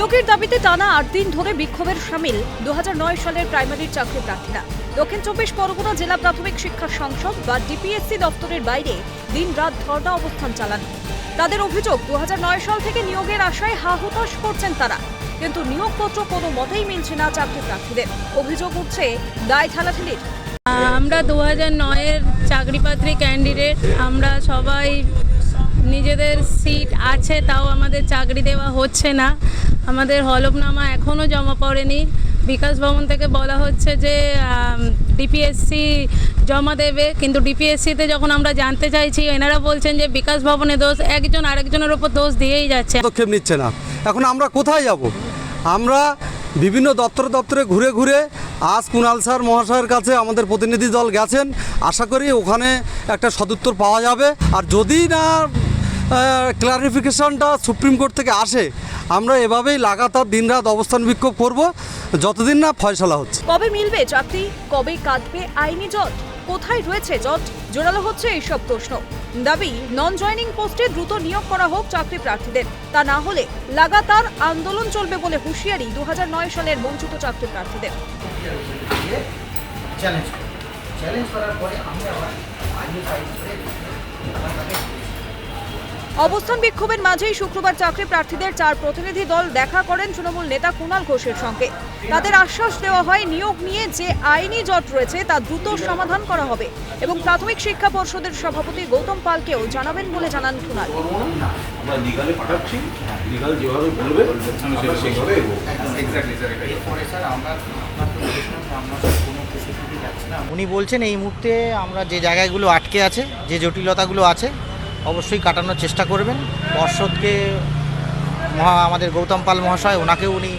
নিয়োগের দাবিতে টানা ৮ দিন ধরে বিক্ষোভের সামিল ২০০৯ সালের প্রাইমারির চাকরি প্রার্থীরা। দক্ষিণ চব্বিশ পরগনা জেলা প্রাথমিক শিক্ষা সংসদ বা ডিপিএসসি দপ্তরের বাইরে দিন-রাত ধর্ণা অবস্থান চালান। তাদের অভিযোগ ২০০৯ সাল থেকে নিয়োগের আশায় হা-হুতাশ করছেন তারা, কিন্তু নিয়োগপত্র কোনো মতেই মিলছে না চাকরি প্রার্থীদের। অভিযোগ উঠছে দায় ঠেলাঠেলির। আমরা ২০০৯-এর চাকরিপ্রার্থী ক্যান্ডিডেট, আমরা সবাই নিজেদের সিট আছে, তাও আমাদের চাকরি দেওয়া হচ্ছে না। আমাদের হলফনামা এখনও জমা পড়েনি। বিকাশ ভবন থেকে বলা হচ্ছে যে ডিপিএসসি জমা দেবে, কিন্তু ডিপিএসসিতে যখন আমরা জানতে চাইছি এনারা বলছেন যে বিকাশ ভবনে দোষ, একজন আরেকজনের ওপর দোষ দিয়েই যাচ্ছে। পদক্ষেপ নিচ্ছে না। এখন আমরা কোথায় যাব? আমরা বিভিন্ন দপ্তরে ঘুরে ঘুরে আজ কুণাল স্যার মহাশয়ের কাছে আমাদের প্রতিনিধি দল গেছেন। আশা করি ওখানে একটা সদুত্তর পাওয়া যাবে। আর যদি না ক্লারিফিকেশনটা সুপ্রিম কোর্ট থেকে আসে, আমরা এভাবেই লাগাতার দিনরাত অবস্থান বিক্ষোভ করব যতদিন না ফয়সালা হচ্ছে। কবে মিলবে চাকরি, কবে কাটবে আইনি জট, কোথায় রয়েছে জট? জোরালো হচ্ছে এইসব প্রশ্ন। দাবি, নন জয়নিং পোস্টে দ্রুত নিয়োগ করা হোক চাকরি প্রার্থীদের, তা না হলে লাগাতার আন্দোলন চলবে বলে হুঁশিয়ারি ২০০৯ সালের বঞ্চিত চাকরি প্রার্থীদের। অবস্থান বিক্ষোভের মাঝেই শুক্রবার চাকরি প্রার্থীদের 4 প্রতিনিধি দল দেখা করেন তৃণমূল নেতা কুণাল ঘোষের সঙ্গে। তাদের আশ্বাস দেওয়া হয় নিয়োগ নিয়ে যে আইনি জট রয়েছে তা দ্রুত সমাধান করা হবে এবং প্রাথমিক শিক্ষা পর্ষদের সভাপতি গৌতম পালকেও জানাবেন বলে জানান কুণাল। আমরা লিগালে পাঠাচ্ছি, লিগাল যেভাবে বলবে আমরা সেভাবে এগোবো। এক্স্যাক্টলি স্যার, এটাই পরে স্যার আমরা কোনো ফেসিলিটি যাচ্ছে না। উনি বলছেন এই মুহূর্তে আমরা যে জায়গাগুলো আটকে আছে, যে জটিলতাগুলো আছে, অবশ্যই কাটানোর চেষ্টা করবেন। পর্ষদকে আমাদের গৌতম পাল মহাশয়, ওনাকেও উনি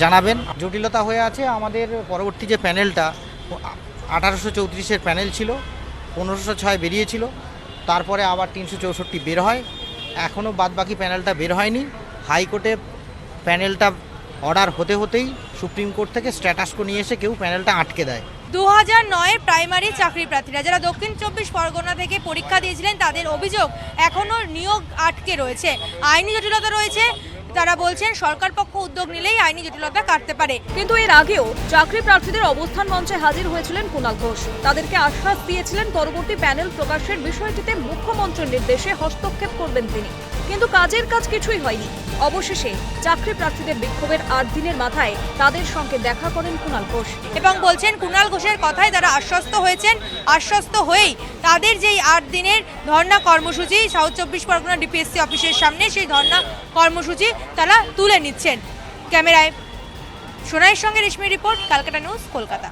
জানাবেন। জটিলতা হয়ে আছে আমাদের পরবর্তী যে প্যানেলটা 1834-এর প্যানেল ছিল, 1506 বেরিয়েছিল, তারপরে আবার 364 বের হয়। এখনও বাদবাকি প্যানেলটা বের হয়নি। হাইকোর্টে প্যানেলটা অর্ডার হতে হতেই সুপ্রিম কোর্ট থেকে স্ট্যাটাসকো নিয়ে এসে কেউ প্যানেলটা আটকে দেয়। ২০০৯-এর প্রাইমারি চাকরি প্রার্থীরা যারা দক্ষিণ চব্বিশ পরগনা থেকে পরীক্ষা দিয়েছিলেন, তাদের অভিযোগ এখনও নিয়োগ আটকে রয়েছে, আইনি জটিলতা রয়েছে। তারা বলছেন সরকার পক্ষ উদ্যোগ নিলেই আইনি জটিলতা কাটতে পারে। কিন্তু এর আগেও চাকরি প্রার্থীদের অবস্থান মঞ্চে হাজির হয়েছিলেন কুণাল ঘোষ। তাদেরকে আশ্বাস দিয়েছিলেন পরবর্তী প্যানেল প্রকাশের বিষয়টিতে মুখ্যমন্ত্রীর নির্দেশে হস্তক্ষেপ করবেন তিনি, কিন্তু কাজের কাজ কিছুই হয়নি। অবশেষে চাকরি প্রার্থীদের বিক্ষোভের 8 দিনের মাথায় তাদের সঙ্গে দেখা করেন কুণাল ঘোষ এবং বলছেন কুণাল ঘোষের কথায় তারা আশ্বস্ত হয়েছেন। আশ্বস্ত হয়েই তাদের যেই 8 দিনের ধর্ণা কর্মসূচি সাউথ চব্বিশ পরগনা ডিপিএসসি অফিসের সামনে, সেই ধর্ণা কর্মসূচি তারা তুলে নিচ্ছেন। ক্যামেরায় সোনাইয়ের সঙ্গে রেশমি রিপোর্ট, ক্যালকাটা নিউজ, কলকাতা।